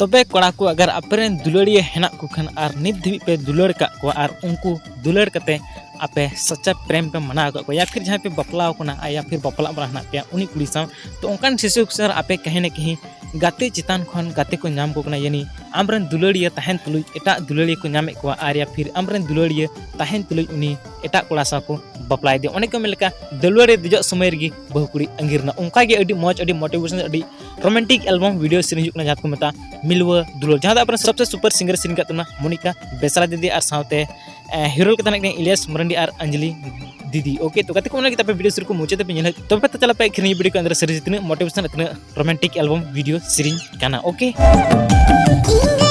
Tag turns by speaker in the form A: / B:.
A: तबे कोड़ा को अगर अपरेन दुलड़िया हेना को खान और नित धीबी पे दुलड़ का को और उनको दुलड़ कते आपे सच्चा प्रेम पे मना को या फिर जहाँ पे बपला कोना या फिर बपला बना पे उनी कुड़ी साव तो उनकान शिशु सर आपे कहीं न कहीं गाते चितान खन गाते को नाम को कना यानी आमरन दुलड़िया तहन तुलुज एटा दुलड़िया को नामे को और या फिर आमरन दुलड़िया तहन तुलुज उनी एटा कोड़ा सा को बपलाय दे अनेक मेलका दुलड़े दिजो समय रगी बहुकुड़ी अंगिरना उनका गे अडी मौज अडी मोटिवेशन अडी रोमांटिक एल्बम वीडियो सीरीज जुकना जहाँ को मता मिलवा दुलड़ जहाँ अपना सबसे सुपर सिंगर सीन का मोनिका बेसरा दीदी और सावते हीरो के तनक इलियास मरंडी और अंजलि दीदी ओके तो कते को ना किताब वीडियो शुरू को मुझे पे नेल तो पे चला पे खिरनी वीडियो के अंदर सीरीज इतने मोटिवेशन इतने रोमांटिक एल्बम वीडियो सीरीज काना ओके